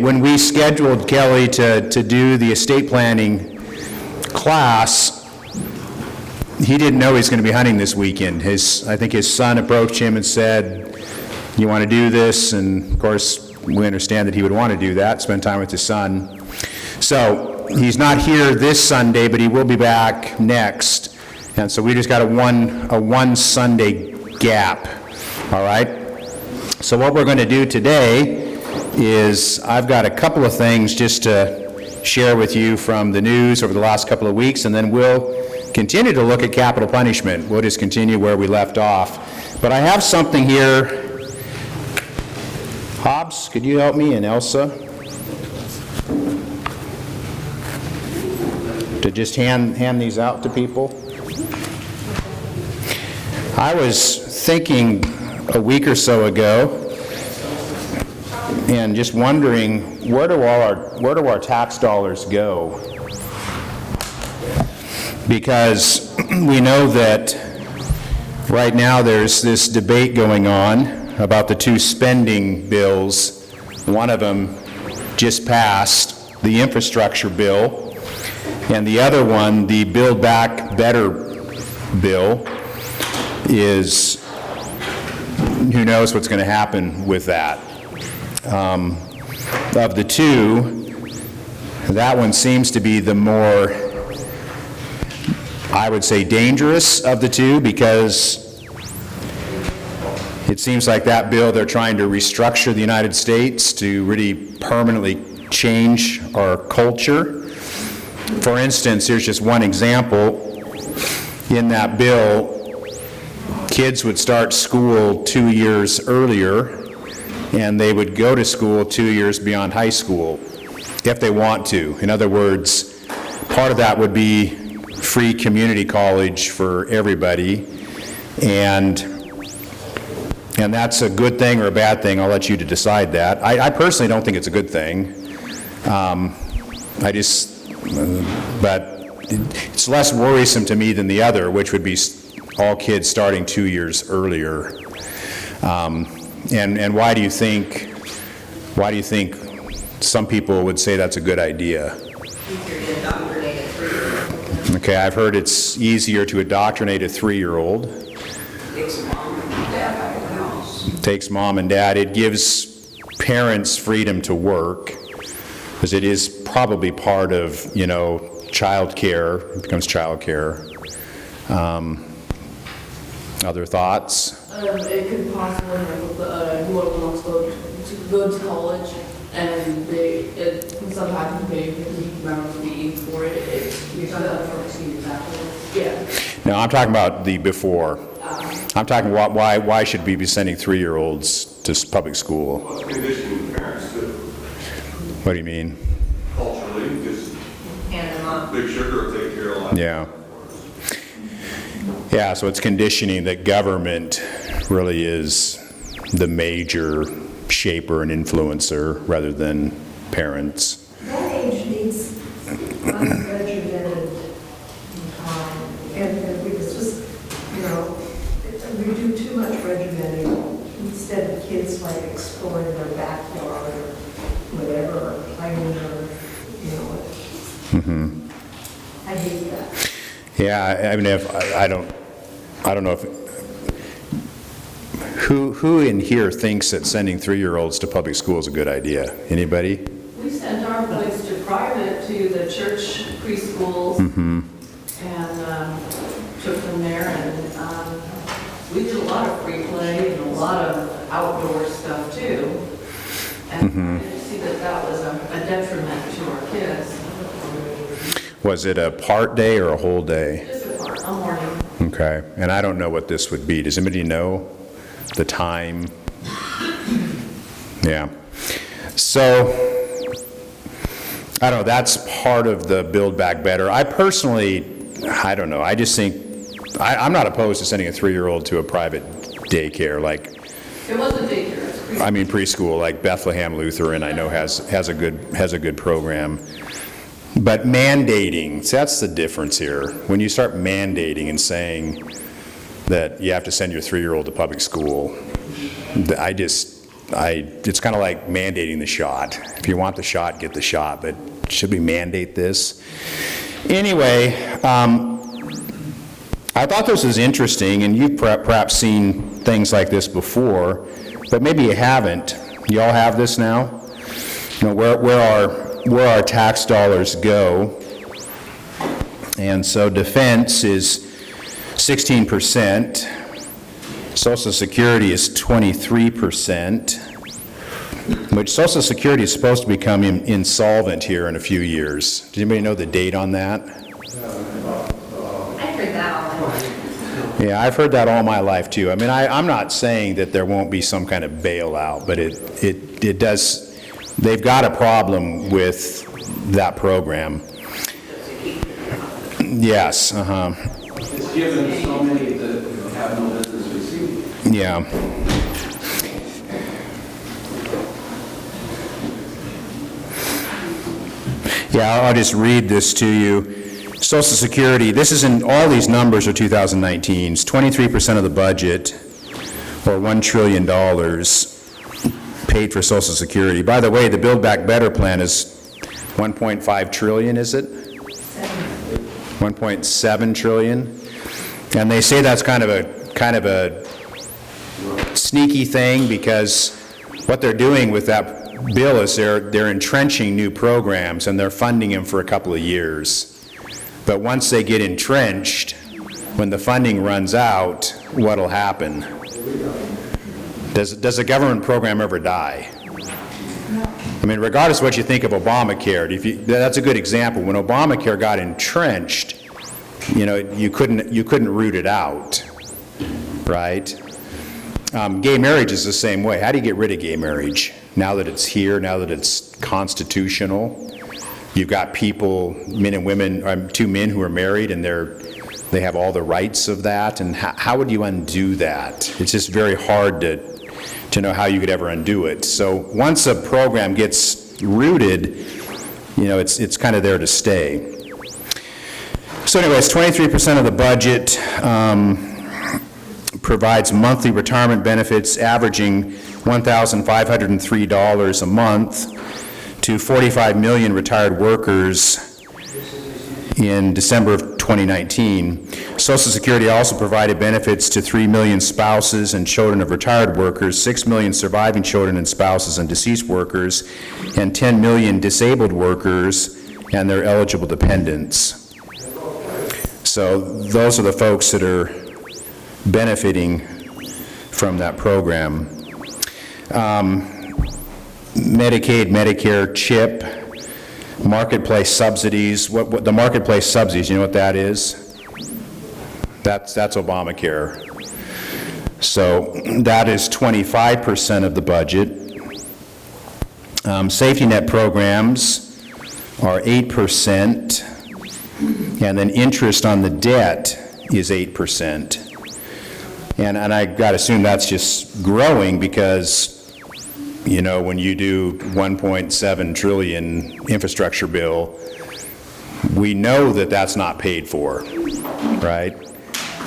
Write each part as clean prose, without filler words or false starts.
When we scheduled Kelly to do the estate planning class, he didn't know he was going to be hunting this weekend. I think his son approached him and said, "You want to do this?" And of course, we understand that he would want to do that, spend time with his son. So he's not here this Sunday, but he will be back next. And so we just got a one Sunday gap, all right? So what we're going to do today is I've got a couple of things just to share with you from the news over the last couple of weeks, and then we'll continue to look at capital punishment. We'll just continue where we left off. But I have something here. Hobbs, could you help me, and Elsa? To just hand these out to people. I was thinking a week or so ago, and just wondering, where do our tax dollars go? Because we know that right now there's this debate going on about the two spending bills. One of them just passed, the infrastructure bill, and the other one, the Build Back Better bill, is, who knows what's going to happen with that. Of the two, that one seems to be the more, I would say, dangerous of the two, because it seems like that bill, they're trying to restructure the United States to really permanently change our culture. For instance, here's just one example. In that bill, kids would start school 2 years earlier, and they would go to school 2 years beyond high school, if they want to. In other words, part of that would be free community college for everybody, and that's a good thing or a bad thing. I'll let you to decide that. I personally don't think it's a good thing. But it's less worrisome to me than the other, which would be all kids starting 2 years earlier. And why do you think some people would say that's a good idea? Okay, I've heard it's easier to indoctrinate a 3-year-old. Takes mom and dad. It gives parents freedom to work, because it is probably part of, child care. It becomes child care. Other thoughts? It could possibly have whoever wants to go to college, and some happen to pay the fee for it. You're talking about for students afterwards? Yeah. No, I'm talking about the before. I'm talking about why should we be sending 3-year-olds to public school? Well, it's conditioning parents too. What do you mean? Culturally, because And them up. Big Sugar will take care of a lot. Yeah. Yeah, so it's conditioning that government really is the major shaper and influencer rather than parents. That age needs unregimented time, and it's just, we do too much regimenting instead of kids like exploring their backyard or whatever, or playing, or, I hate that. Yeah, I mean, I don't know if, who in here thinks that sending 3-year-olds to public school is a good idea? Anybody? We sent our boys to private, to the church preschools, and took them there, and we did a lot of free play and a lot of outdoor stuff too. And I didn't see that was a detriment to our kids. Was it a part day or a whole day? Just a morning. Okay, and I don't know what this would be. Does anybody know the time? Yeah. So, I don't know, that's part of the Build Back Better. I personally, I don't know, I just think, I'm not opposed to sending a 3-year-old to a private daycare, like, It wasn't daycare, it was preschool. I mean preschool, like Bethlehem Lutheran, I know has a good program. But mandating, so that's the difference here. When you start mandating and saying that you have to send your 3-year-old to public school, I it's kind of like mandating the shot. If you want the shot, get the shot, but should we mandate this? Anyway, I thought this was interesting, and you've perhaps seen things like this before, but maybe you haven't. You all have this now? You know, where our tax dollars go. And so defense is 16%, Social Security is 23%, which Social Security is supposed to become insolvent here in a few years. Does anybody know the date on that? I've heard that all my life. Yeah, I've heard that all my life too. I mean, I'm not saying that there won't be some kind of bailout, but it does, they've got a problem with that program. Yes, It's given so many that have no business receiving. yeah. Yeah, I'll just read this to you. Social Security, this is in, all these numbers are 2019's, 23% of the budget, or $1 trillion paid for Social Security. By the way, the Build Back Better plan is 1.5 trillion, is it? 1.7 trillion. And they say that's kind of a sneaky thing, because what they're doing with that bill is they're entrenching new programs, and they're funding them for a couple of years. But once they get entrenched, when the funding runs out, what'll happen? Does a government program ever die? I mean, regardless of what you think of Obamacare, that's a good example. When Obamacare got entrenched, you know, you couldn't root it out, right? Gay marriage is the same way. How do you get rid of gay marriage? Now that it's here, now that it's constitutional, you've got people, men and women, two men who are married, and they have all the rights of that. And how would you undo that? It's just very hard to know how you could ever undo it. So once a program gets rooted, you know, it's kind of there to stay. So anyways, 23% of the budget provides monthly retirement benefits averaging $1,503 a month to 45 million retired workers in December of 2019. Social Security also provided benefits to 3 million spouses and children of retired workers, 6 million surviving children and spouses and deceased workers, and 10 million disabled workers and their eligible dependents. So those are the folks that are benefiting from that program. Medicaid, Medicare, CHIP, marketplace subsidies. What the marketplace subsidies, you know what that is? That's Obamacare. So that is 25% of the budget. Safety net programs are 8%, and then interest on the debt is 8%. And I got to assume that's just growing because, you know, when you do 1.7 trillion infrastructure bill, we know that that's not paid for, right?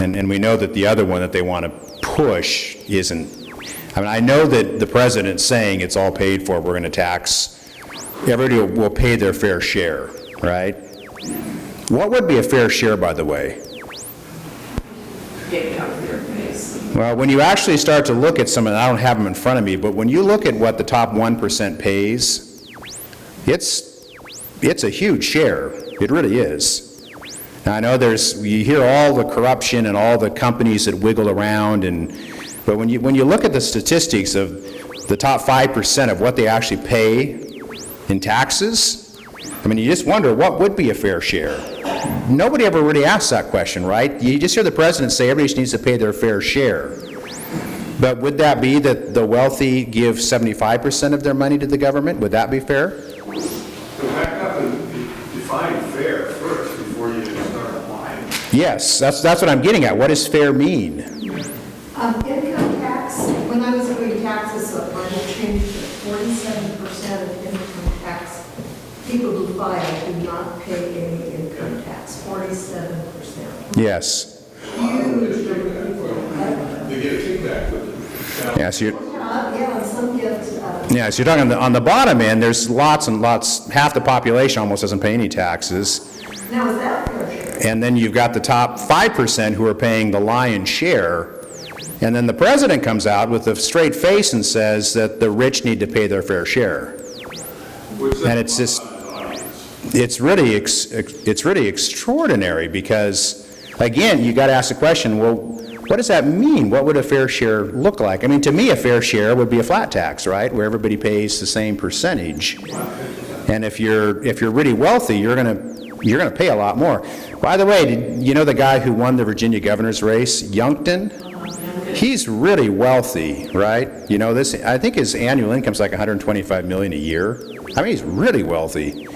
And we know that the other one that they want to push isn't. I mean, I know that the president's saying it's all paid for, we're going to tax, everybody will pay their fair share, right? What would be a fair share, by the way? Get out of your face. Well, when you actually start to look at some, and I don't have them in front of me, but when you look at what the top 1% pays, it's a huge share. It really is. Now, I know you hear all the corruption and all the companies that wiggle around, but when you look at the statistics of the top 5% of what they actually pay in taxes, I mean, you just wonder what would be a fair share. Nobody ever really asks that question, right? You just hear the president say everybody needs to pay their fair share. But would that be that the wealthy give 75% of their money to the government? Would that be fair? So back up and define fair first before you start applying. Yes, that's what I'm getting at. What does fair mean? Income tax, when I was doing taxes, I changed to 47% of income tax. People who file do not pay any income tax, 47%. Yes. They get a kickback with it. Yes, you. I Yeah, and some get, Yeah, so you're talking on the bottom end, there's lots and lots, half the population almost doesn't pay any taxes. now is that fair share? And then you've got the top 5% who are paying the lion's share. And then the president comes out with a straight face and says that the rich need to pay their fair share. And it's just, it's really extraordinary because, again, you got to ask the question, well, what does that mean? What would a fair share look like? I mean, to me, a fair share would be a flat tax, right, where everybody pays the same percentage. And if you're really wealthy, you're going to pay a lot more. By the way, did you know the guy who won the Virginia governor's race, Youngkin? He's really wealthy, right? You know this. I think his annual income's like $125 million a year. I mean, he's really wealthy.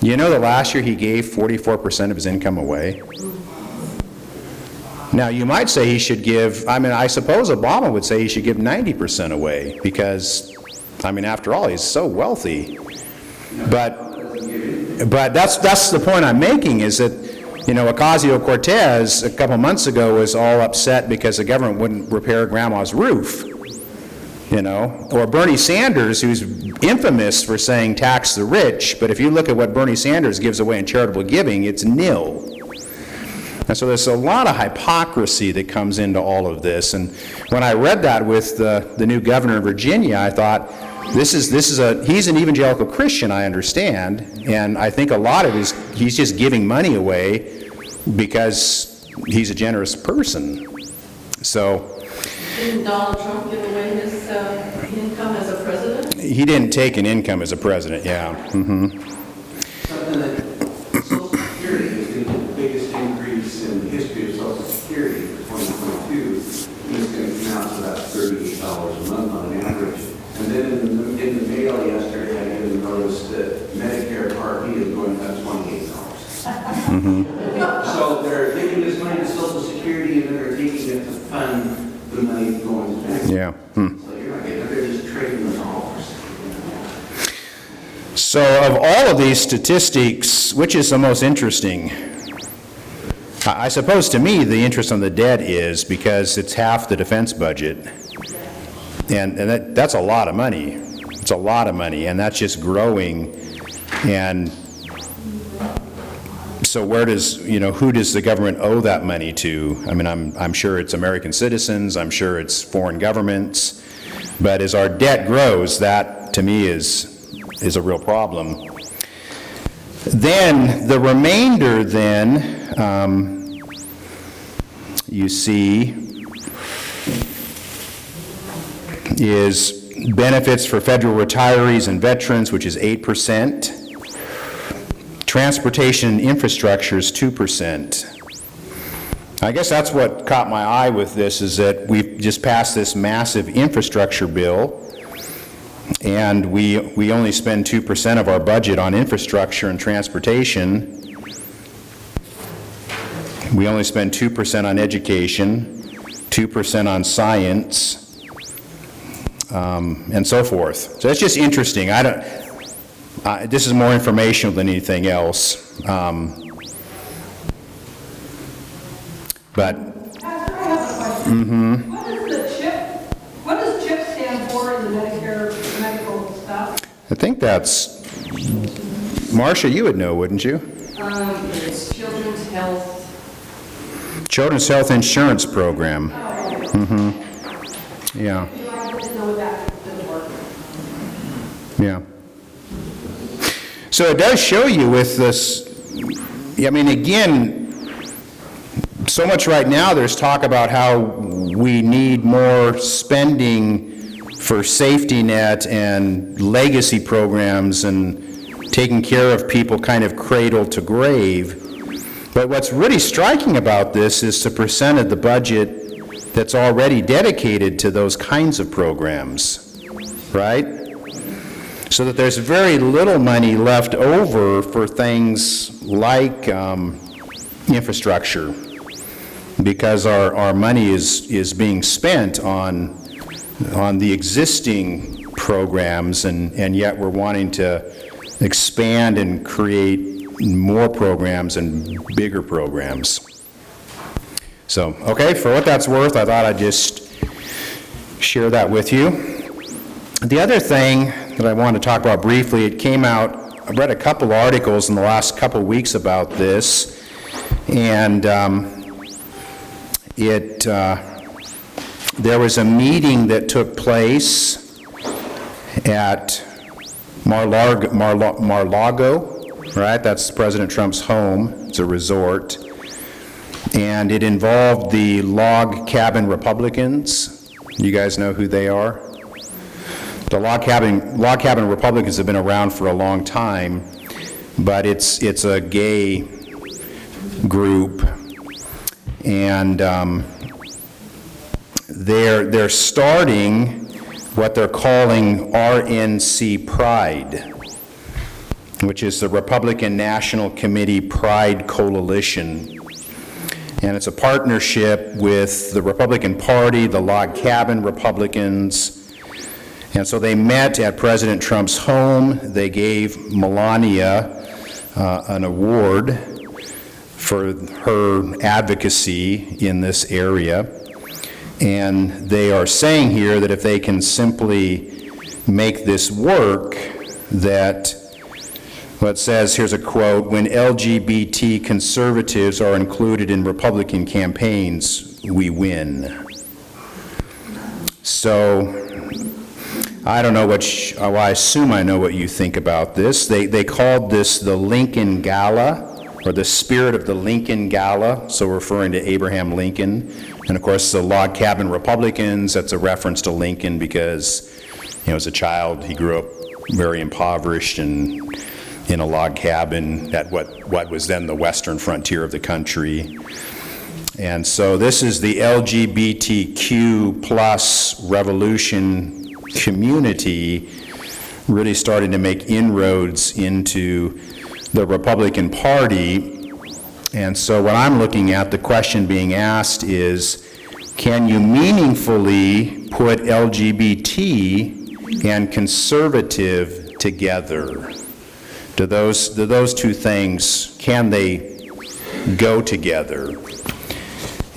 You know that last year he gave 44% of his income away? Now, you might say he should give, I mean, I suppose Obama would say he should give 90% away because, I mean, after all, he's so wealthy. But that's the point I'm making is that, you know, Ocasio-Cortez a couple months ago was all upset because the government wouldn't repair grandma's roof, you know, or Bernie Sanders, who's infamous for saying tax the rich, but if you look at what Bernie Sanders gives away in charitable giving, it's nil. And so there's a lot of hypocrisy that comes into all of this. And when I read that with the new governor of Virginia, I thought, he's an evangelical Christian, I understand, and I think a lot of he's just giving money away because he's a generous person. So. Didn't Donald Trump give away his income as a president? He didn't take an income as a president, yeah. Mm-hmm. Something that Social Security is going to get the biggest increase in the history of Social Security for 2022, and it's going to come out to about $38 a month on an average. And then in the mail yesterday, I even noticed that Medicare Part B is going up $28. So they're taking this money to Social Security and they're taking it to fund the money going to Medicare. Yeah. So you're not getting, they're just trading the dollars. So of all of these statistics, which is the most interesting? I suppose to me the interest on the debt is because it's half the defense budget. And that's a lot of money. It's a lot of money, and that's just growing. And so where does, who does the government owe that money to? I mean, I'm sure it's American citizens, I'm sure it's foreign governments, but as our debt grows, that to me is a real problem. Then the remainder you see, is benefits for federal retirees and veterans, which is 8%. Transportation and infrastructure is 2%. I guess that's what caught my eye with this, is that we've just passed this massive infrastructure bill, and we only spend 2% of our budget on infrastructure and transportation. We only spend 2% on education, 2% on science, and so forth. So it's just interesting. This is more informational than anything else. But. Pastor, I have a question. What does CHIP stand for in the Medicare medical stuff? I think that's, Marcia, you would know, wouldn't you? It's Children's Health. Children's Health Insurance Program. Yeah. I didn't know that didn't work. Yeah. So it does show you with this, I mean, again, so much right now there's talk about how we need more spending for safety net and legacy programs and taking care of people kind of cradle to grave. But what's really striking about this is the percent of the budget that's already dedicated to those kinds of programs, right? So that there's very little money left over for things like infrastructure, because our money is being spent on the existing programs, and yet we're wanting to expand and create more programs and bigger programs. So, okay, for what that's worth, I thought I'd just share that with you. The other thing that I want to talk about briefly, it came out, I read a couple articles in the last couple weeks about this, and there was a meeting that took place at Mar-a-Lago, right? That's President Trump's home. It's a resort. And it involved the Log Cabin Republicans. You guys know who they are? The Log Cabin Republicans have been around for a long time, but it's a gay group, and they're starting what they're calling RNC Pride, which is the Republican National Committee Pride Coalition. And it's a partnership with the Republican Party, the Log Cabin Republicans. And so they met at President Trump's home. They gave Melania an award for her advocacy in this area. And they are saying here that if they can simply make this work, that what it says, here's a quote, when LGBT conservatives are included in Republican campaigns, we win. So, I don't know well, I assume I know what you think about this. They called this the Lincoln Gala, or the spirit of the Lincoln Gala, so referring to Abraham Lincoln. And of course, the Log Cabin Republicans, that's a reference to Lincoln because, as a child, he grew up very impoverished and in a log cabin at what was then the western frontier of the country. And so this is the LGBTQ plus revolution community really starting to make inroads into the Republican Party. And so what I'm looking at, the question being asked is, can you meaningfully put LGBT and conservative together? Do those two things, can they go together?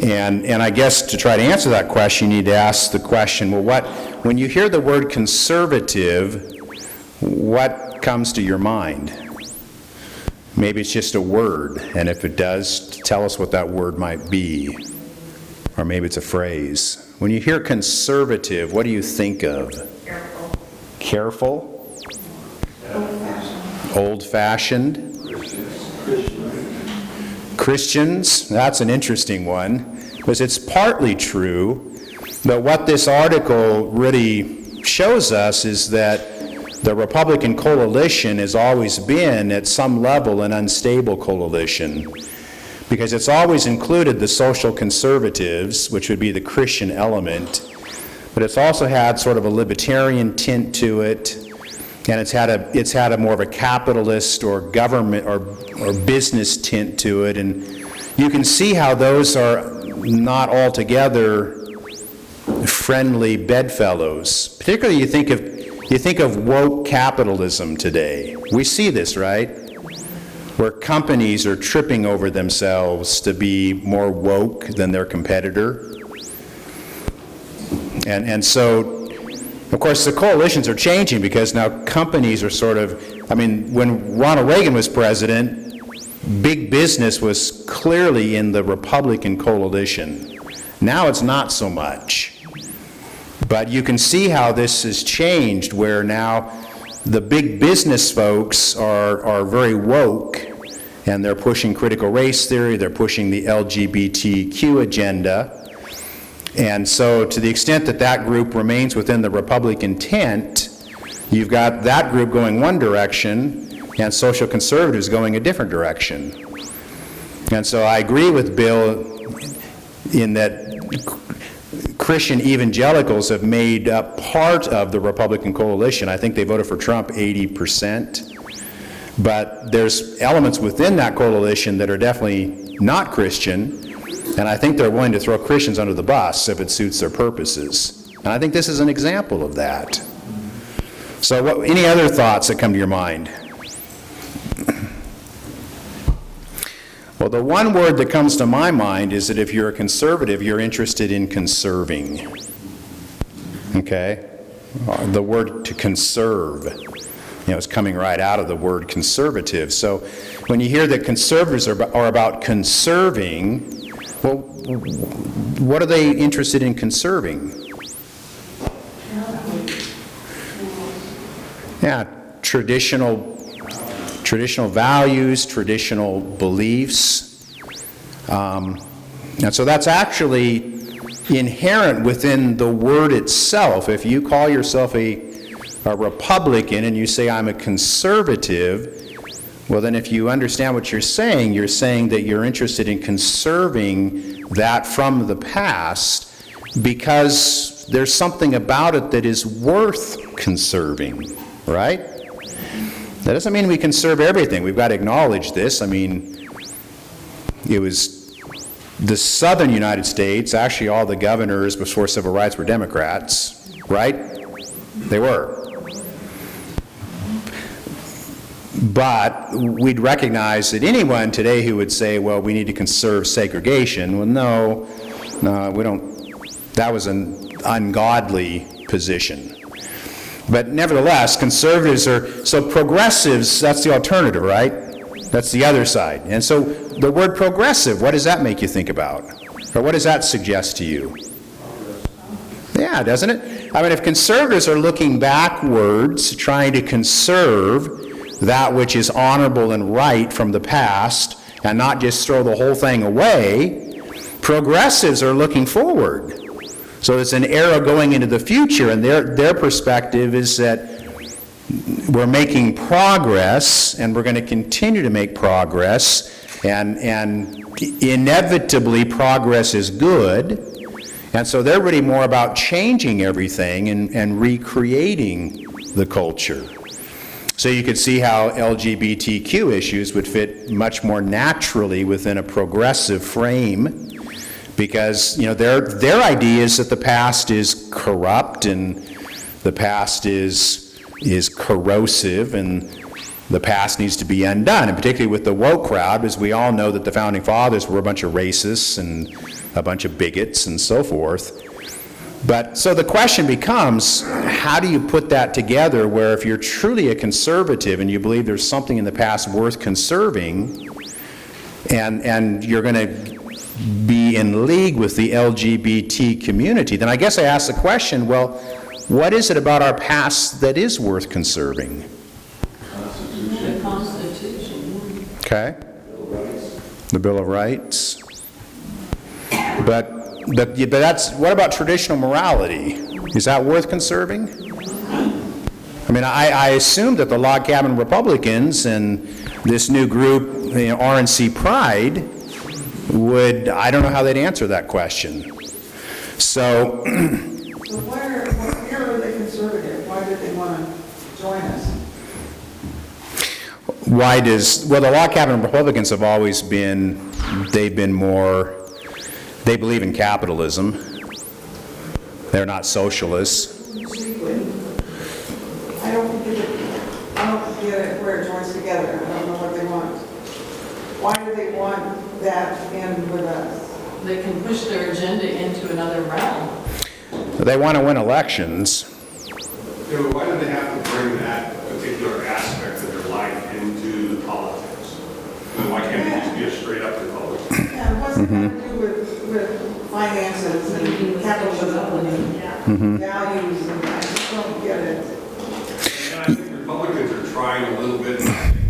And I guess to try to answer that question, you need to ask the question, well, when you hear the word conservative, what comes to your mind? Maybe it's just a word, and if it does, tell us what that word might be. Or maybe it's a phrase. When you hear conservative, what do you think of? Careful. Careful? Old-fashioned? Christians? That's an interesting one, because it's partly true, but what this article really shows us is that the Republican coalition has always been, at some level, an unstable coalition, because it's always included the social conservatives, which would be the Christian element, but it's also had sort of a libertarian tint to it, and it's had a more of a capitalist or government or business tint to it, and you can see how those are not altogether friendly bedfellows. Particularly, you think of woke capitalism today. We see this, right? Where companies are tripping over themselves to be more woke than their competitor. And so, of course, the coalitions are changing because now companies are sort of, when Ronald Reagan was president, big business was clearly in the Republican coalition. Now it's not so much. But you can see how this has changed, where now the big business folks are very woke, and they're pushing critical race theory, they're pushing the LGBTQ agenda. And so to the extent that that group remains within the Republican tent, you've got that group going one direction and social conservatives going a different direction. And so I agree with Bill in that Christian evangelicals have made up part of the Republican coalition. I think they voted for Trump 80%. But there's elements within that coalition that are definitely not Christian, and I think they're willing to throw Christians under the bus if it suits their purposes. And I think this is an example of that. So any other thoughts that come to your mind? Well, the one word that comes to my mind is that if you're a conservative, you're interested in conserving. Okay? The word to conserve, is coming right out of the word conservative. So when you hear that conservatives are about conserving, well, what are they interested in conserving? Yeah, traditional values, traditional beliefs. And so that's actually inherent within the word itself. If you call yourself a Republican and you say, I'm a conservative, well, then if you understand what you're saying that you're interested in conserving that from the past because there's something about it that is worth conserving, right? That doesn't mean we conserve everything. We've got to acknowledge this. I mean, it was the southern United States, actually all the governors before civil rights were Democrats, right? They were. But we'd recognize that anyone today who would say, well, we need to conserve segregation, well, no, we don't. That was an ungodly position. But nevertheless, conservatives so progressives, that's the alternative, right? That's the other side. And so the word progressive, what does that make you think about? Or what does that suggest to you? Yeah, doesn't it? I mean, if conservatives are looking backwards, trying to conserve that which is honorable and right from the past, and not just throw the whole thing away, progressives are looking forward. So it's an era going into the future, and their perspective is that we're making progress, and we're going to continue to make progress, and inevitably progress is good. And so they're really more about changing everything and recreating the culture. So you could see how LGBTQ issues would fit much more naturally within a progressive frame, because their idea is that the past is corrupt and the past is corrosive and the past needs to be undone, and particularly with the woke crowd, because we all know that the founding fathers were a bunch of racists and a bunch of bigots and so forth. But so the question becomes, how do you put that together where if you're truly a conservative and you believe there's something in the past worth conserving, and you're going to be in league with the LGBT community, then I guess I ask the question, well, what is it about our past that is worth conserving? The Constitution. Okay. The Bill of Rights. But that's, what about traditional morality? Is that worth conserving? I mean, I assume that the log cabin Republicans and this new group, RNC Pride, I don't know how they'd answer that question. So why are they conservative? Why did they want to join us? the log cabin Republicans have always been, they believe in capitalism. They're not socialists. I don't get it where it joins together. I don't know what they want. Why do they want that in with us? They can push their agenda into another realm. They want to win elections. Yeah, but why do they have to bring that particular aspect of their life into the politics? And why can't they just be a straight up Republican? Yeah, what's it got to do with finances and capitalism and values? And I just don't get it. And I think Republicans are trying a little bit,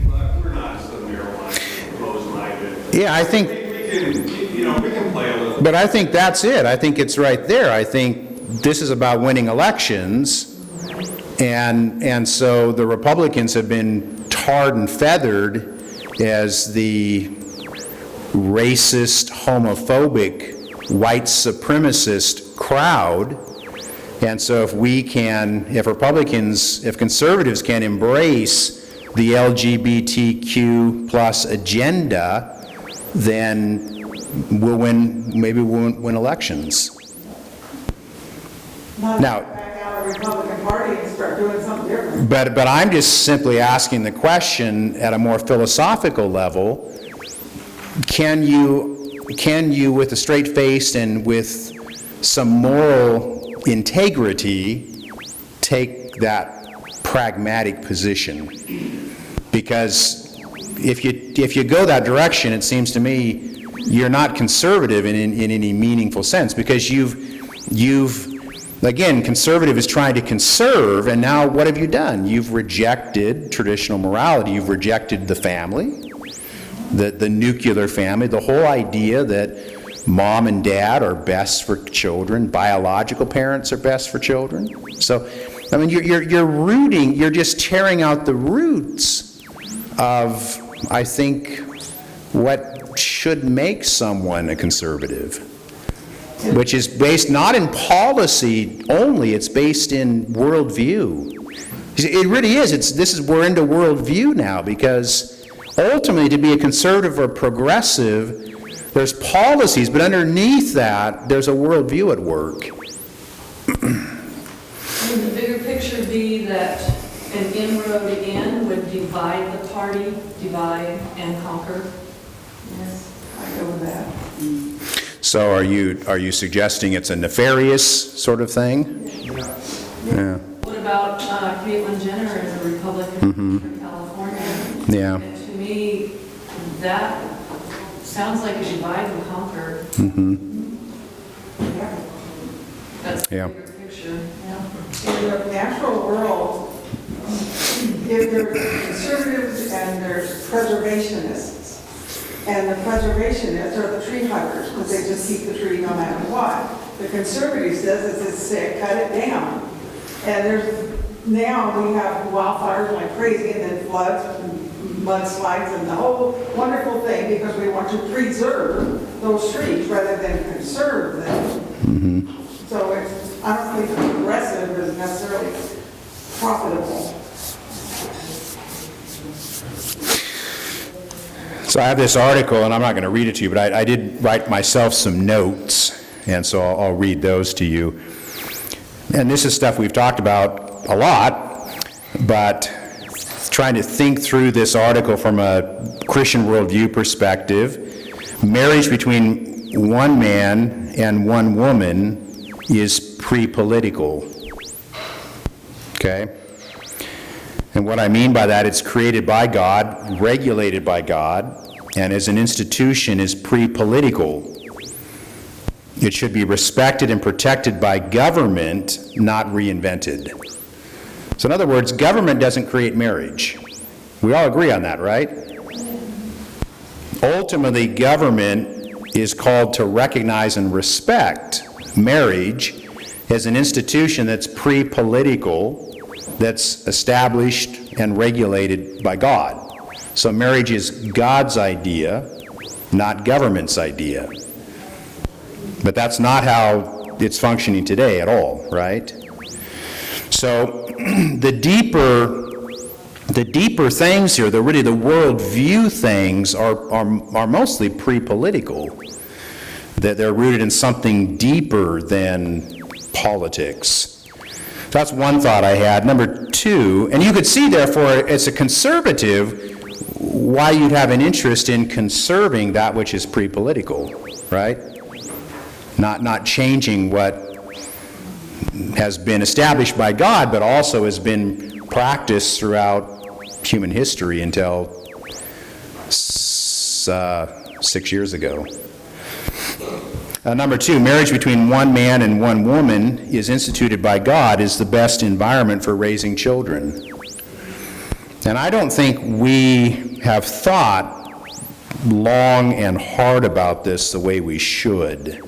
but we're not so narrow-minded, closed-minded. Yeah, I think, we can play a little. but I think that's it. I think it's right there. I think this is about winning elections, and so the Republicans have been tarred and feathered as the racist, homophobic, white supremacist crowd. And so if conservatives can embrace the LGBTQ plus agenda, then maybe we'll win elections. Not Now- back out of the Republican Party and start doing something different. But I'm just simply asking the question at a more philosophical level, can you with a straight face and with some moral integrity take that pragmatic position. Because if you go that direction, it seems to me you're not conservative in any meaningful sense, because again, conservative is trying to conserve, and now what have you done? You've rejected traditional morality. You've rejected the family, the nuclear family, the whole idea that mom and dad are best for children, biological parents are best for children. So, I mean, you're just tearing out the roots of, I think, what should make someone a conservative, which is based not in policy only, it's based in worldview. It really is. We're into worldview now, because ultimately to be a conservative or progressive, there's policies, but underneath that, there's a worldview at work. Would the bigger picture be that an inroad in would divide the party, divide and conquer? Yes, I go with that. So are you suggesting it's a nefarious sort of thing? Yeah. What about Caitlyn Jenner as a Republican from California? Yeah. And to me, that sounds like a divide and conquer. That's the Yeah. bigger picture. In the natural world, if there's conservatives and there's preservationists, and the preservationists are the tree huggers, because they just keep the tree no matter what. The conservative says it's sick, cut it down. And now we have wildfires like crazy, and then floods, and mudslides, and the whole wonderful thing, because we want to preserve those trees rather than conserve them. So I don't think the progressive is necessarily profitable. So I have this article, and I'm not going to read it to you, but I did write myself some notes, and so I'll read those to you. And this is stuff we've talked about a lot, but trying to think through this article from a Christian worldview perspective. Marriage between one man and one woman is pre-political. Okay? And what I mean by that, it's created by God, regulated by God, and as an institution is pre-political. It should be respected and protected by government, not reinvented. So in other words, government doesn't create marriage. We all agree on that, right? Ultimately, government is called to recognize and respect marriage as an institution that's pre-political, that's established and regulated by God. So marriage is God's idea, not government's idea. But that's not how it's functioning today at all, right? So the deeper things here, the worldview things are mostly pre-political. That they're rooted in something deeper than politics. That's one thought I had. Number two, and you could see, therefore, as a conservative, why you'd have an interest in conserving that which is pre-political, right? Not changing what has been established by God, but also has been practiced throughout human history until 6 years ago. Number two, marriage between one man and one woman is instituted by God, is the best environment for raising children. And I don't think we have thought long and hard about this the way we should.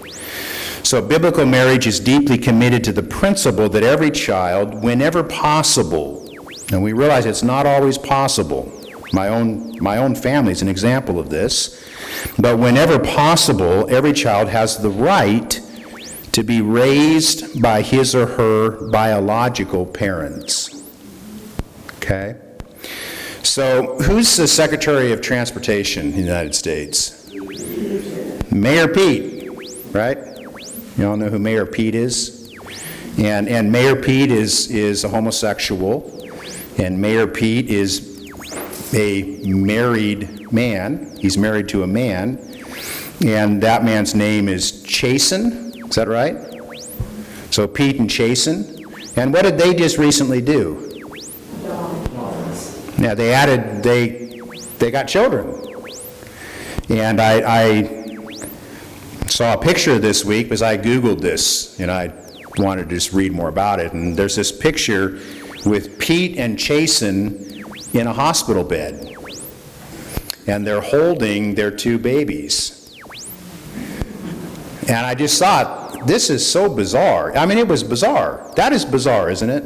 So biblical marriage is deeply committed to the principle that every child, whenever possible, and we realize it's not always possible. My own family is an example of this. But whenever possible, every child has the right to be raised by his or her biological parents. Okay? So, who's the Secretary of Transportation in the United States? Mayor Pete, right? You all know who Mayor Pete is? And Mayor Pete is a homosexual, and Mayor Pete is a married man. He's married to a man, and that man's name is Chasen. Is that right? So Pete and Chasen. And what did they just recently do? Yeah, they got children. And I saw a picture this week because I Googled this, and I wanted to just read more about it. And there's this picture with Pete and Chasen in a hospital bed. And they're holding their 2 babies. And I just thought, this is so bizarre. I mean, it was bizarre. That is bizarre, isn't it?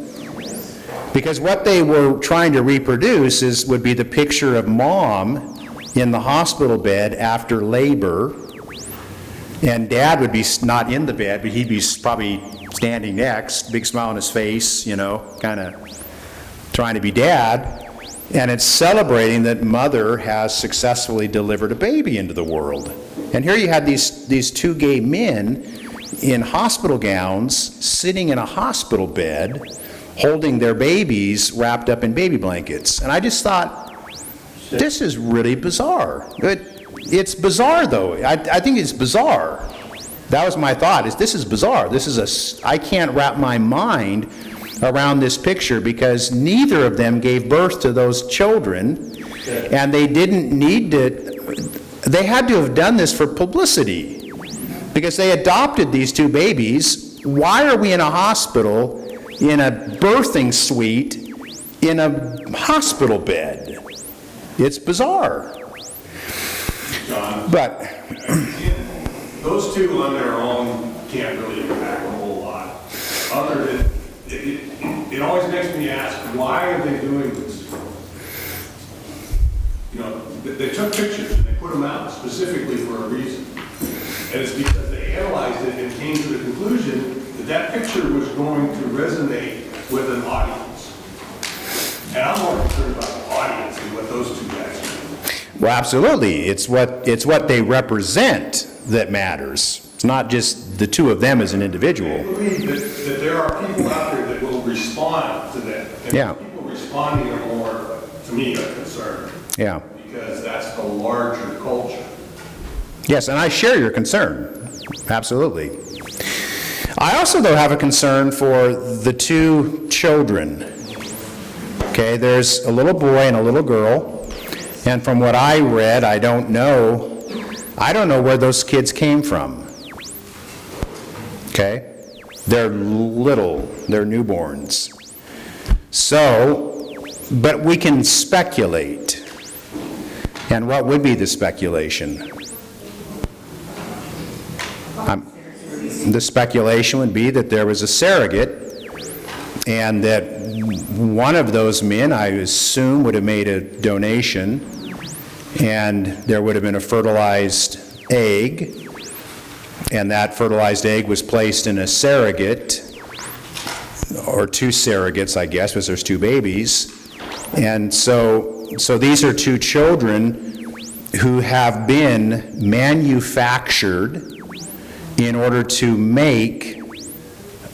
Because what they were trying to reproduce would be the picture of mom in the hospital bed after labor, and dad would be not in the bed, but he'd be probably standing next, big smile on his face, kind of trying to be dad. And it's celebrating that mother has successfully delivered a baby into the world. And here you had these 2 gay men in hospital gowns sitting in a hospital bed holding their babies wrapped up in baby blankets. And I just thought, this is really bizarre. It's bizarre, though. I think it's bizarre. That was my thought, this is bizarre. I can't wrap my mind around this picture because neither of them gave birth to those children, and they didn't need to, they had to have done this for publicity because they adopted these 2 babies. Why are we in a hospital, in a birthing suite, in a hospital bed? It's bizarre. John, But those 2 on their own can't really impact a whole lot. Other than, it always makes me ask, why are they doing this? They took pictures and they put them out specifically for a reason. And it's because they analyzed it and came to the conclusion that picture was going to resonate with an audience. And I'm more concerned about the audience and what those 2 guys are doing. Well, absolutely. It's what they represent that matters. It's not just the 2 of them as an individual. I believe that there are people out there that will respond to that. And Yeah. people responding are more, to me, a concern. Yeah. Because that's the larger culture. Yes, and I share your concern. Absolutely. I also, though, have a concern for the 2 children. Okay, there's a little boy and a little girl, and from what I read, I don't know where those kids came from. Okay? They're little, they're newborns. So, but we can speculate. And what would be the speculation? The speculation would be that there was a surrogate, and that one of those men, I assume, would have made a donation, and there would have been a fertilized egg, and that fertilized egg was placed in a surrogate, or 2 surrogates, I guess, because there's 2 babies. And so these are 2 children who have been manufactured in order to make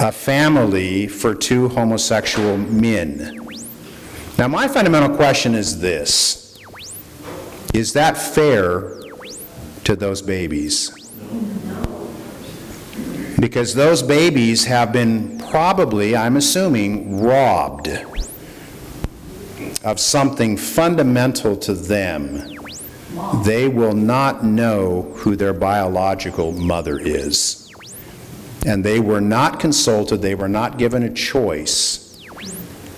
a family for 2 homosexual men. Now, my fundamental question is this: is that fair to those babies? Because those babies have been probably, I'm assuming, robbed of something fundamental to them. They will not know who their biological mother is. And they were not consulted, they were not given a choice.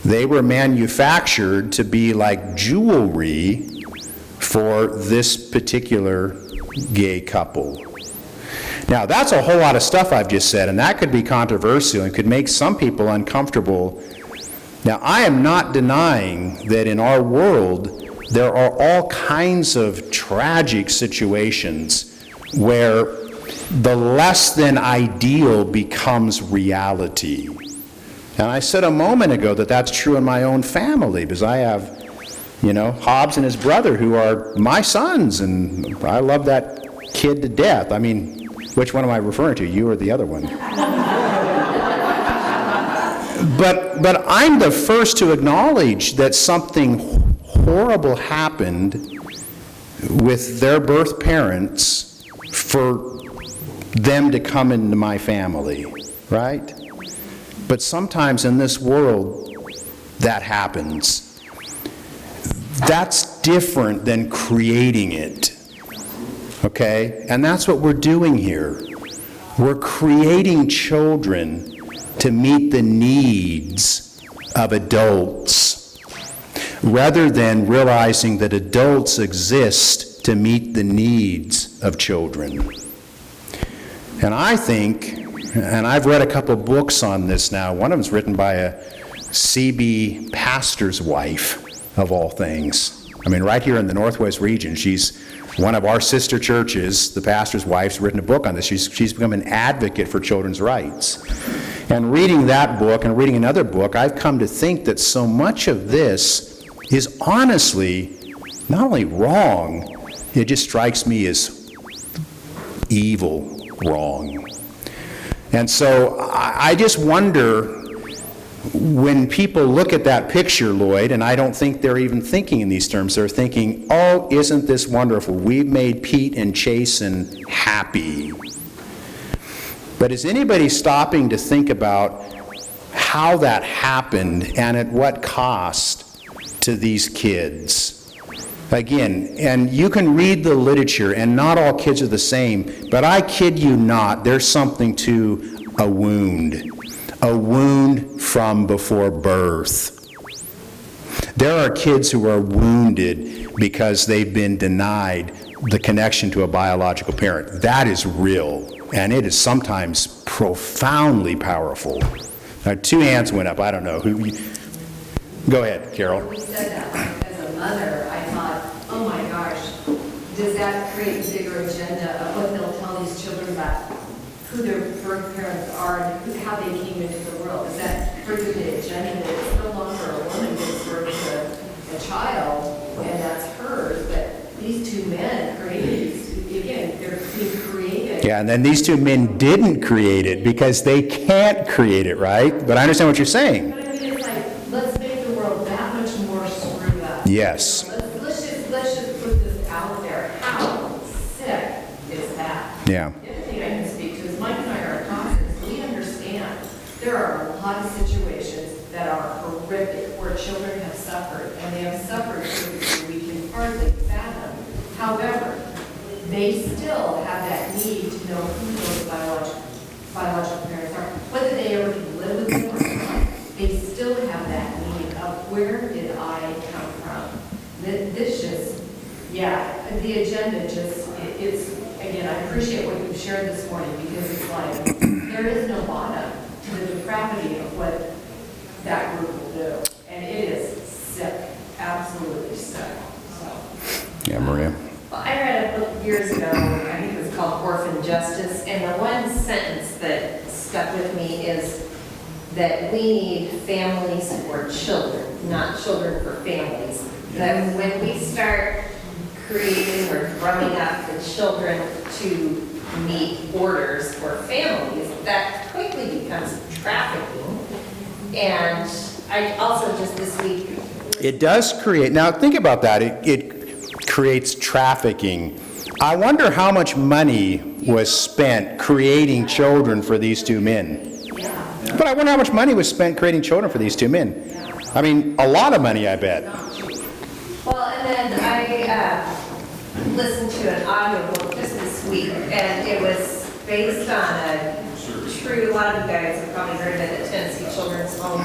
They were manufactured to be like jewelry for this particular gay couple. Now, that's a whole lot of stuff I've just said, and that could be controversial and could make some people uncomfortable. Now, I am not denying that in our world, there are all kinds of tragic situations where the less than ideal becomes reality. And I said a moment ago that that's true in my own family, because I have, Hobbs and his brother who are my sons, and I love that kid to death. I mean, which one am I referring to, you or the other one? But I'm the first to acknowledge that something horrible happened with their birth parents for them to come into my family, right? But sometimes in this world, that happens. That's different than creating it, okay? And that's what we're doing here. We're creating children to meet the needs of adults, rather than realizing that adults exist to meet the needs of children. And I think, and I've read a couple books on this now, one of them's written by a CB pastor's wife, of all things. I mean, right here in the Northwest region, she's one of our sister churches, the pastor's wife's written a book on this. She's become an advocate for children's rights. And reading that book and reading another book, I've come to think that so much of this is honestly not only wrong, it just strikes me as evil wrong. And so I just wonder, when people look at that picture, Lloyd, and I don't think they're even thinking in these terms, they're thinking, oh, isn't this wonderful? We've made Pete and Chasen happy. But is anybody stopping to think about how that happened and at what cost to these kids? Again, and you can read the literature, and not all kids are the same, but I kid you not, there's something to a wound from before birth. There are kids who are wounded because they've been denied the connection to a biological parent. That is real, and it is sometimes profoundly powerful. Now, 2 hands went up. I don't know who. Go ahead, Carol. When we said that, like, as a mother, I thought, oh my gosh, does that create a bigger agenda of what they'll tell these children about who their birth parents are and how they came into the world? Is that further the agenda that it's no longer a woman gives birth to a child and that's hers, but these 2 men created, again, they're being created. Yeah, and then these 2 men didn't create it because they can't create it, right? But I understand what you're saying. But I mean, it's like, let's make the world that much more screwed up. Yes. Let's just put this out there. How sick is that? Yeah. The other thing I can speak to is Mike and I are toxics. We understand there are a lot of situations that are horrific where children have suffered, and they have suffered to a degree we can hardly fathom. However, they still have that need to know who those biological parents are, whether they ever can live with them or not. They still have that need of where did I come from? This just, yeah, the agenda just, it's, again, I appreciate what you've shared this morning, because it's like, there is no bottom to the depravity of what that group will do. And it is sick, absolutely sick, so. Yeah, Maria. Well, I read a book years ago, I think it was called Orphan Justice, and the one sentence that stuck with me is that we need families for children, not children for families. That when we start creating or drumming up the children to meet orders for families, that quickly becomes trafficking. And I also just this week... It does create, now think about that, it creates trafficking. I wonder how much money was spent creating children for these 2 men. Yeah. But I wonder how much money was spent creating children for these 2 men. I mean, a lot of money, I bet. Well, and then I listened to an audiobook just this week, and it was based on a true, a lot of you guys have probably heard of it, the Tennessee Children's Home.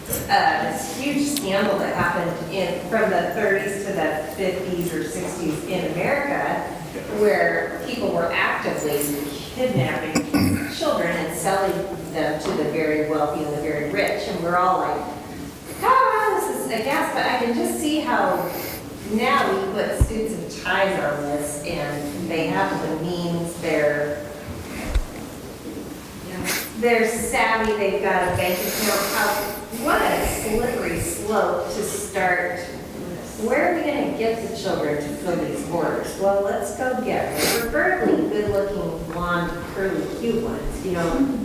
This huge scandal that happened from the 30s to the 50s or 60s in America, where people were actively kidnapping children and selling them to the very wealthy and the very rich. And we're all like, this is aghast, but I can just see how now we put suits and ties on this, and they have the means, they're savvy, they've got a bank account. What a slippery slope to start. Where are we going to get the children to fill these orders? Well, let's go get them. Preferably good-looking, blonde, curly, cute ones, you know.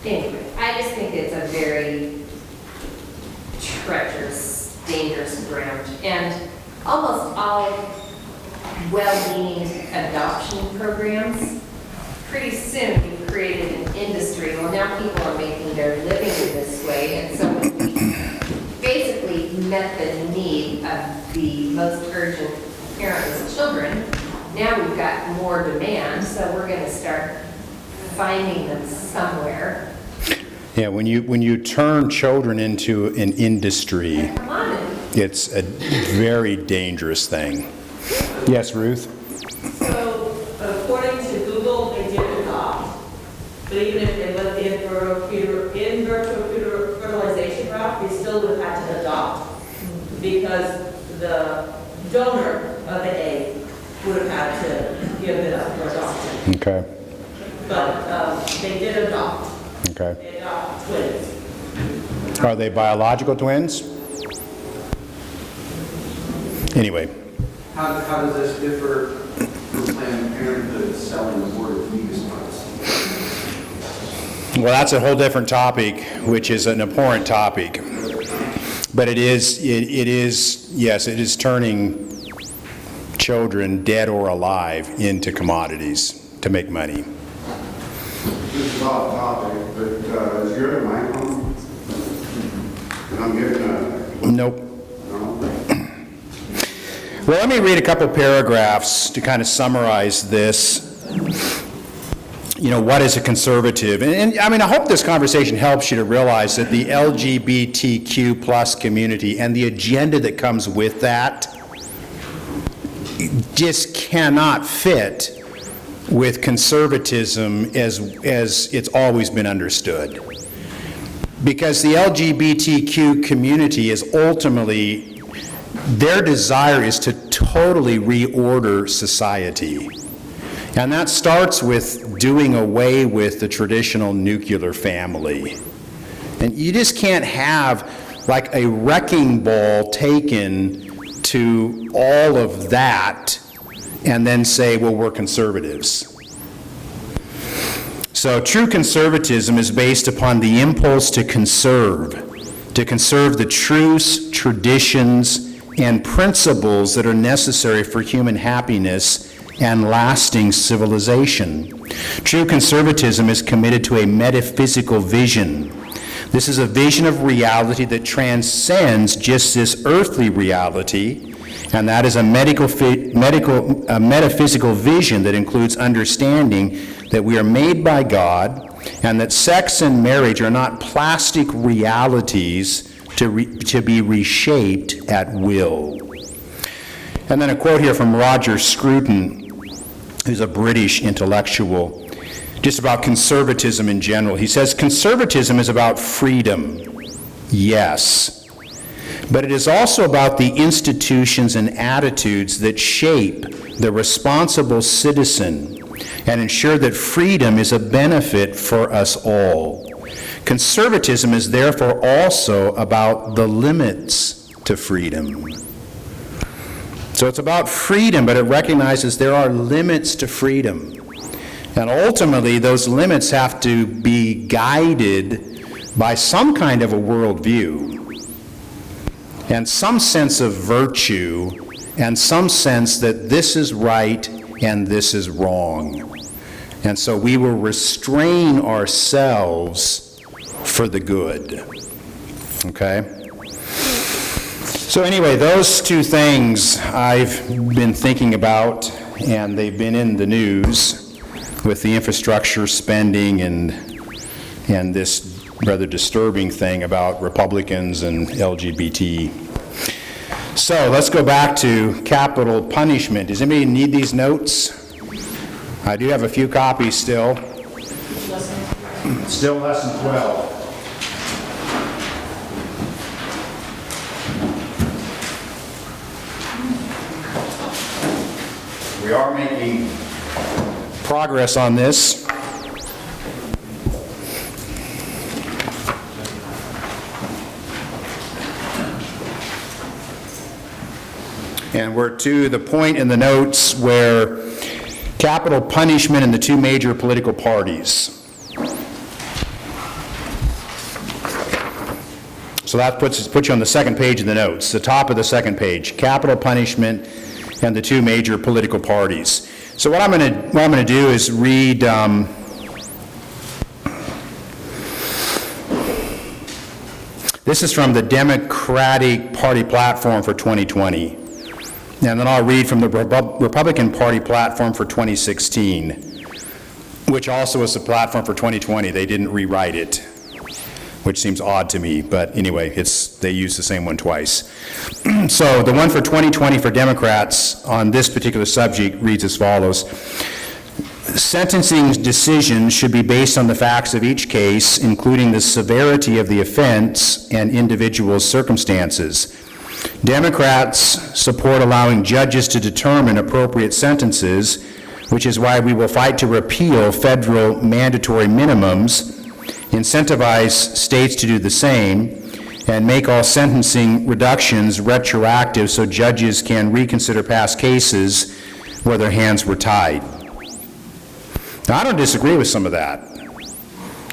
Anyway, I just think it's a very treacherous, dangerous ground. And almost all well-meaning adoption programs, pretty soon we've created an industry now people are making their living in this way, and so when we basically met the need of the most urgent parents of children, now we've got more demand, so we're going to start finding them somewhere. Yeah, when you turn children into an industry, Come on. it's a very dangerous thing. Yes, Ruth? So according to Google, they did adopt, but even if they went the in vitro fertilization route, they still would have had to adopt because the donor of the egg would have had to give it up for adoption. Okay, But they did adopt. okay. They adopt twins. Are they biological twins? Anyway, How does this differ from Planned Parenthood selling aborted fetus parts? well, that's a whole different topic, which is an abhorrent topic. But it is, yes, it is turning children, dead or alive, into commodities to make money. This is off topic, but is your other mic on? And I'm getting a... Nope. No? Well, let me read a couple paragraphs to kind of summarize this. You know, what is a conservative? And I mean, I hope this conversation helps you to realize that the LGBTQ plus community and the agenda that comes with that just cannot fit with conservatism as it's always been understood. Because the LGBTQ community is ultimately, their desire is to totally reorder society. And that starts with doing away with the traditional nuclear family. And you just can't have like a wrecking ball taken to all of that and then say, well, we're conservatives. So true conservatism is based upon the impulse to conserve the truths, traditions, and principles that are necessary for human happiness and lasting civilization. True conservatism is committed to a metaphysical vision. This is a vision of reality that transcends just this earthly reality, and that is a metaphysical vision that includes understanding that we are made by God, and that sex and marriage are not plastic realities to be reshaped at will. And then a quote here from Roger Scruton, who's a British intellectual, just about conservatism in general. He says, conservatism is about freedom, yes, but it is also about the institutions and attitudes that shape the responsible citizen and ensure that freedom is a benefit for us all. Conservatism is therefore also about the limits to freedom. So it's about freedom, but it recognizes there are limits to freedom. And ultimately, those limits have to be guided by some kind of a worldview and some sense of virtue and some sense that this is right and this is wrong. And so we will restrain ourselves for the good. Okay? So anyway, those two things I've been thinking about, and they've been in the news with the infrastructure spending and this rather disturbing thing about Republicans and LGBT. So let's go back to capital punishment. Does anybody need these notes? I do have a few copies still. Still lesson 12. We are making progress on this. And we're to the point in the notes where capital punishment in the two major political parties. So that puts you on the second page of the notes, the top of the second page, capital punishment and the two major political parties. So what I'm going to do is read This is from the Democratic Party platform for 2020. And then I'll read from the Republican Party platform for 2016, which also is the platform for 2020. They didn't rewrite it, which seems odd to me, but anyway, they use the same one twice. So the one for 2020 for Democrats on this particular subject reads as follows. Sentencing decisions should be based on the facts of each case, including the severity of the offense and individual circumstances. Democrats support allowing judges to determine appropriate sentences, which is why we will fight to repeal federal mandatory minimums, incentivize states to do the same, and make all sentencing reductions retroactive so judges can reconsider past cases where their hands were tied. Now, I don't disagree with some of that.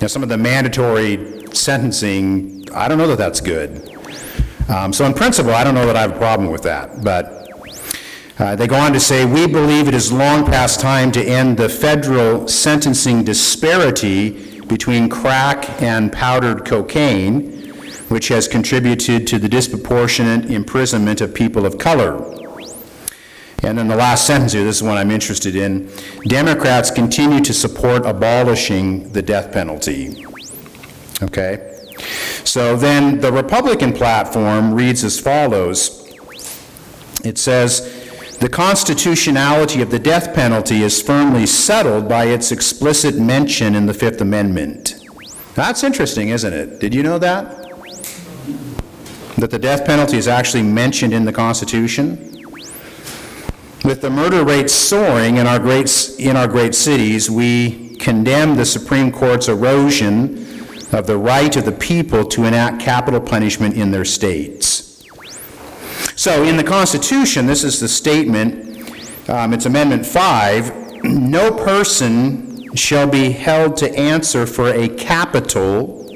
Some of the mandatory sentencing, I don't know that that's good. So in principle, I don't know that I have a problem with that, but they go on to say, we believe it is long past time to end the federal sentencing disparity between crack and powdered cocaine, which has contributed to the disproportionate imprisonment of people of color. And then the last sentence here, this is one I'm interested in. Democrats continue to support abolishing the death penalty. Okay? So then the Republican platform reads as follows. It says, the constitutionality of the death penalty is firmly settled by its explicit mention in the Fifth Amendment. That's interesting, isn't it? Did you know that? That the death penalty is actually mentioned in the Constitution? With the murder rates soaring in our great cities, we condemn the Supreme Court's erosion of the right of the people to enact capital punishment in their states. So in the Constitution, this is the statement, it's Amendment 5, no person shall be held to answer for a capital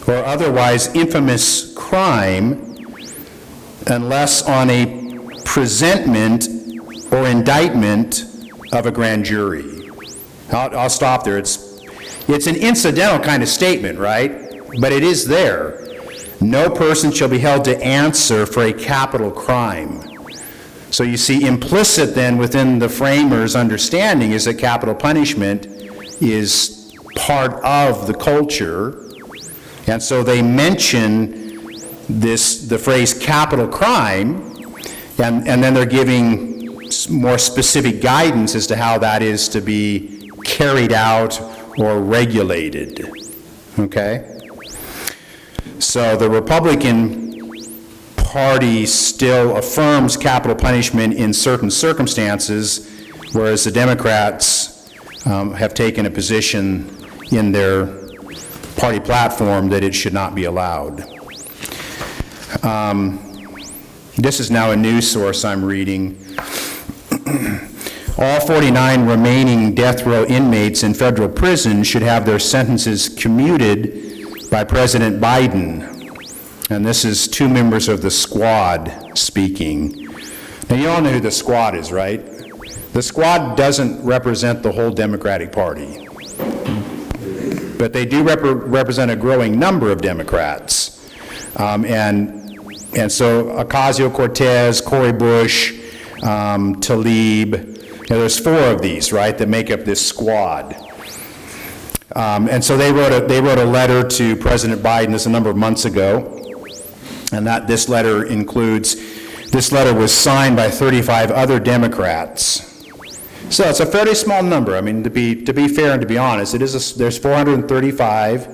or otherwise infamous crime unless on a presentment or indictment of a grand jury. I'll stop there. It's an incidental kind of statement, right? But it is there. No person shall be held to answer for a capital crime. So you see, implicit then within the framers' understanding is that capital punishment is part of the culture. And so they mention the phrase capital crime, and then they're giving more specific guidance as to how that is to be carried out or regulated. Okay? So the Republican Party still affirms capital punishment in certain circumstances, whereas the Democrats have taken a position in their party platform that it should not be allowed. This is now a news source I'm reading. All 49 remaining death row inmates in federal prison should have their sentences commuted by President Biden. And this is two members of the squad speaking. Now, you all know who the squad is, right? The squad doesn't represent the whole Democratic Party. But they do represent a growing number of Democrats. And so Ocasio-Cortez, Cori Bush, Tlaib, there's four of these, right, that make up this squad. And so they wrote a letter to President Biden, this a number of months ago, and this letter was signed by 35 other Democrats. So it's a fairly small number. I mean, to be fair and to be honest, there's 435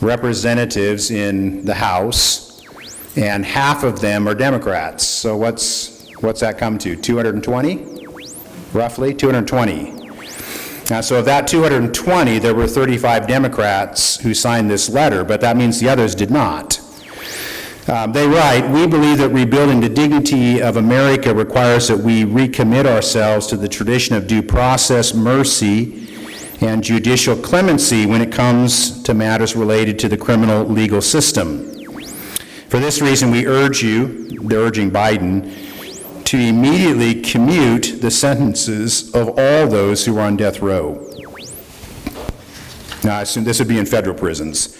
representatives in the House, and half of them are Democrats. So what's that come to? 220? Roughly 220. So of that 220, there were 35 Democrats who signed this letter, but that means the others did not. They write, we believe that rebuilding the dignity of America requires that we recommit ourselves to the tradition of due process, mercy, and judicial clemency when it comes to matters related to the criminal legal system. For this reason, we urge you, they're urging Biden, to immediately commute the sentences of all those who are on death row. Now, I assume this would be in federal prisons.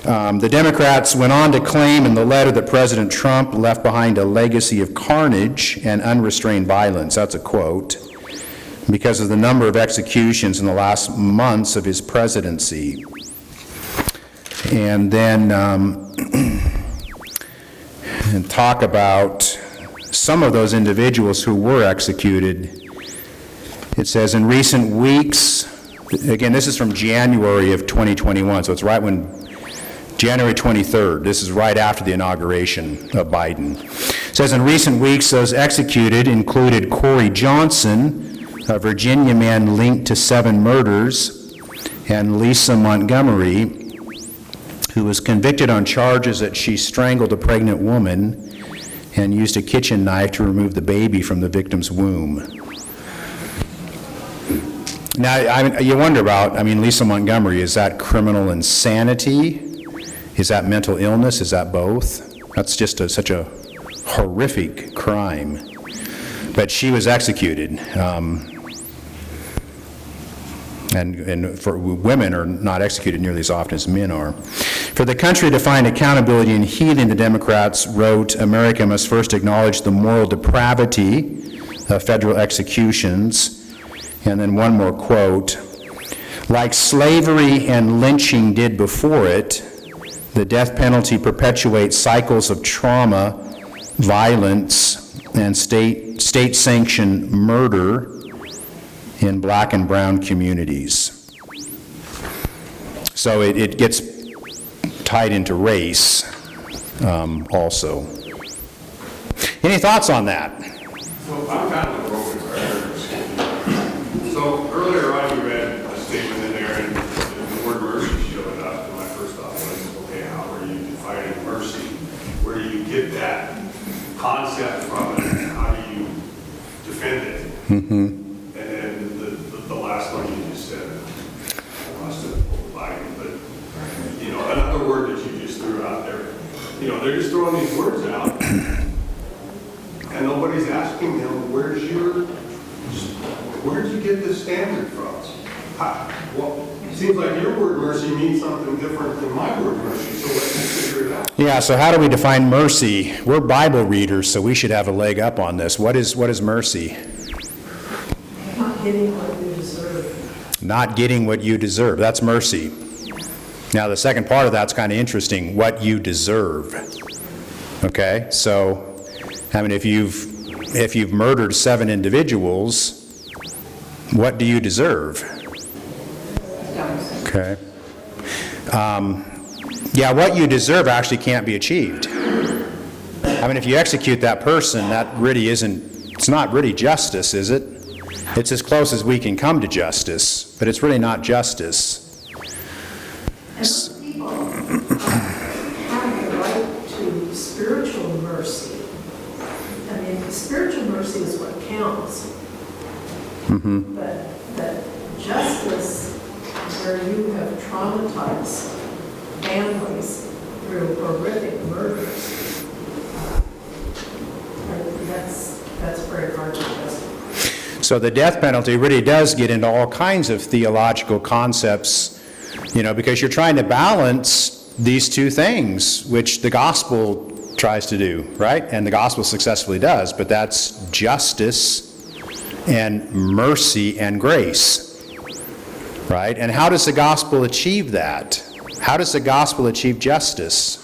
The Democrats went on to claim in the letter that President Trump left behind a legacy of carnage and unrestrained violence. That's a quote. Because of the number of executions in the last months of his presidency. And then and talk about some of those individuals who were executed. It says, in recent weeks, again, this is from January of 2021, so it's right when, January 23rd, this is right after the inauguration of Biden. It says, in recent weeks, those executed included Corey Johnson, a Virginia man linked to 7 murders, and Lisa Montgomery, who was convicted on charges that she strangled a pregnant woman and used a kitchen knife to remove the baby from the victim's womb. Now, you wonder about, Lisa Montgomery, is that criminal insanity? Is that mental illness? Is that both? That's just such a horrific crime. But she was executed. And for women are not executed nearly as often as men are. For the country to find accountability and healing, the Democrats wrote, America must first acknowledge the moral depravity of federal executions. And then one more quote, like slavery and lynching did before it, the death penalty perpetuates cycles of trauma, violence, and state-sanctioned murder in black and brown communities. So it gets tied into race also. Any thoughts on that? So I'm kind of a broken record. So earlier on you read a statement in there and the word mercy showed up, and my first thought was, okay, how are you defining mercy? Where do you get that concept from and how do you defend it? Mm-hmm. The last one you just said, I must have pulled Biden, but, another word that you just threw out there. They're just throwing these words out, and nobody's asking them, where'd you get this standard from? It seems like your word mercy means something different than my word mercy, so let's figure it out. Yeah, so how do we define mercy? We're Bible readers, so we should have a leg up on this. What is mercy? Not getting what you deserve. Not getting what you deserve. That's mercy. Now, the second part of that's kind of interesting. What you deserve. Okay, so, if you've murdered 7 individuals, what do you deserve? Okay. Yeah, what you deserve actually can't be achieved. If you execute that person, that really it's not really justice, is it? It's as close as we can come to justice, but it's really not justice. And most people have the right to spiritual mercy. Spiritual mercy is what counts. Mm-hmm. But justice, where you have traumatized families through horrific murders, that's very hard to justify. So the death penalty really does get into all kinds of theological concepts, because you're trying to balance these two things, which the gospel tries to do, right? And the gospel successfully does, but that's justice and mercy and grace, right? And how does the gospel achieve that? How does the gospel achieve justice?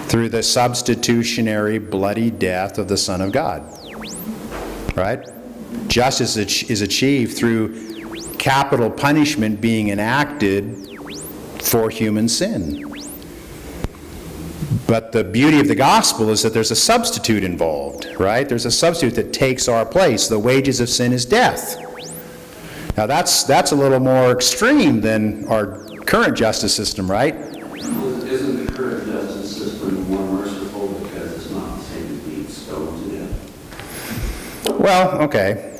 Through the substitutionary bloody death of the Son of God. Right? Justice is achieved through capital punishment being enacted for human sin. But the beauty of the gospel is that there's a substitute involved, right? There's a substitute that takes our place. The wages of sin is death. Now that's a little more extreme than our current justice system, right? Isn't the current justice system more merciful because it's not the same as being stoned to death? Well, okay.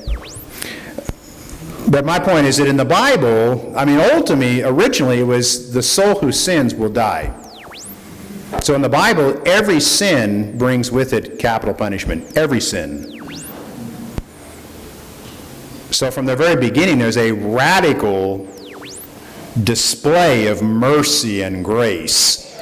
But my point is that in the Bible, ultimately, originally it was the soul who sins will die. So in the Bible, every sin brings with it capital punishment. Every sin. So from the very beginning, there's a radical display of mercy and grace,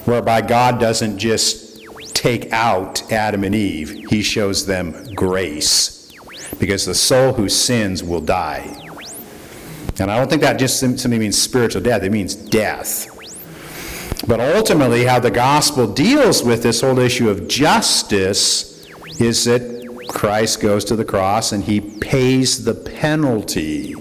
whereby God doesn't just take out Adam and Eve, he shows them grace, because the soul who sins will die. And I don't think that just simply means spiritual death, it means death. But ultimately, how the gospel deals with this whole issue of justice is that Christ goes to the cross and he pays the penalty.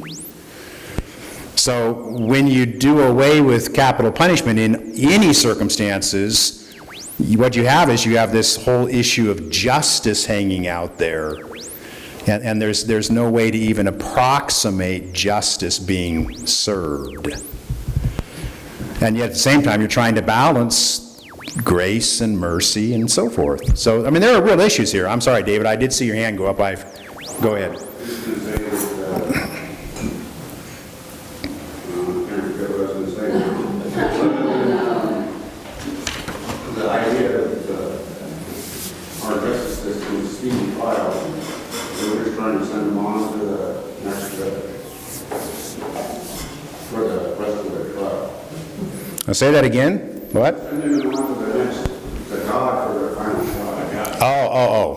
So when you do away with capital punishment in any circumstances, what you have is you have this whole issue of justice hanging out there. And there's no way to even approximate justice being served. And yet at the same time, you're trying to balance grace and mercy and so forth. So, I mean, there are real issues here. I'm sorry, David, I did see your hand go up. Go ahead. The idea of our justice system is speedy trial. We're just trying to send them on to the next for the rest of the trial. I'll say that again. What? Sending them on to the next, to God for their final trial. Oh.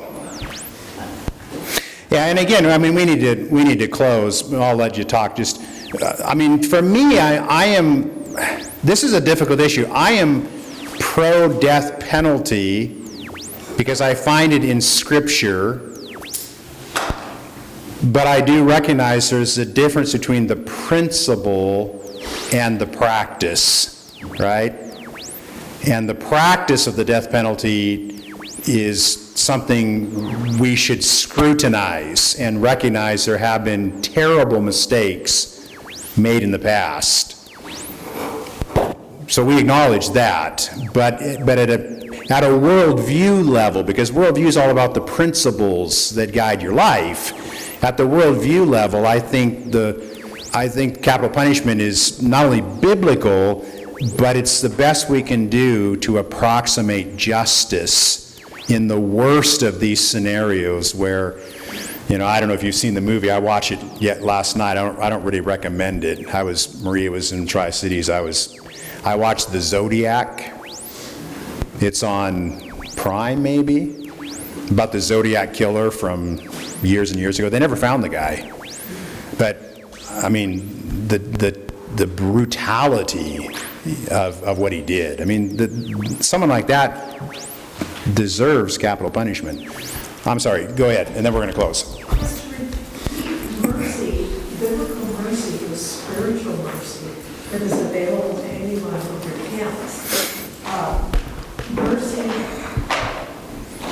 Yeah, and again, I mean, we need to close. I'll let you talk. Just, I mean, for me, I am. This is a difficult issue. I am pro-death penalty because I find it in Scripture, but I do recognize there's a difference between the principle and the practice, right? And the practice of the death penalty is something we should scrutinize and recognize there have been terrible mistakes made in the past. So we acknowledge that, but at a worldview level, because worldview is all about the principles that guide your life. At the worldview level, I think capital punishment is not only biblical, but it's the best we can do to approximate justice in the worst of these scenarios where, you know, I don't know if you've seen the movie. I watched it yet last night. I don't really recommend it. Maria was in Tri-Cities. I watched The Zodiac. It's on Prime, maybe, about the Zodiac killer from years and years ago. They never found the guy. But, I mean, the brutality of what he did. I mean, someone like that deserves capital punishment. I'm sorry, go ahead, and then we're going to close. Mercy, biblical mercy is spiritual mercy that is available to anyone who repents. Mercy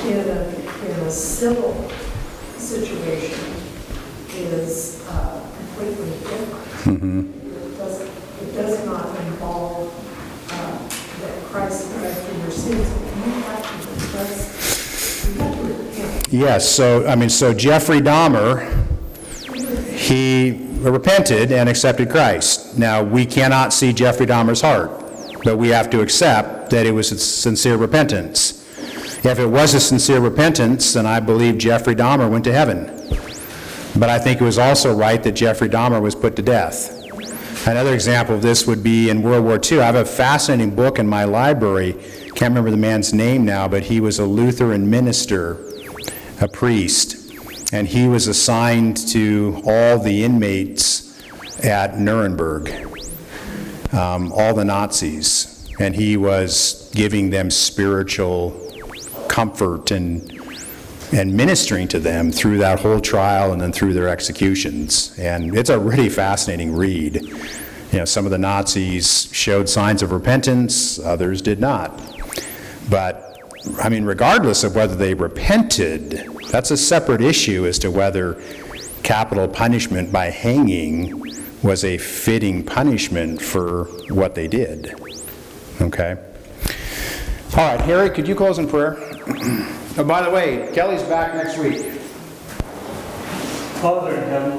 in a civil situation is completely different. Mm-hmm. It does not involve that Christ died for your sins. You have to repent. Yes, so Jeffrey Dahmer, he repented and accepted Christ. Now, we cannot see Jeffrey Dahmer's heart, but we have to accept that it was a sincere repentance. If it was a sincere repentance, then I believe Jeffrey Dahmer went to heaven. But I think it was also right that Jeffrey Dahmer was put to death. Another example of this would be in World War II. I have a fascinating book in my library. Can't remember the man's name now, but he was a Lutheran minister, a priest, and he was assigned to all the inmates at Nuremberg, all the Nazis, and he was giving them spiritual comfort and ministering to them through that whole trial and then through their executions. And it's a really fascinating read. You know, some of the Nazis showed signs of repentance, others did not. But, I mean, regardless of whether they repented, that's a separate issue as to whether capital punishment by hanging was a fitting punishment for what they did. Okay? All right, Harry, could you close in prayer? Oh, by the way, Kelly's back next week. Father in heaven,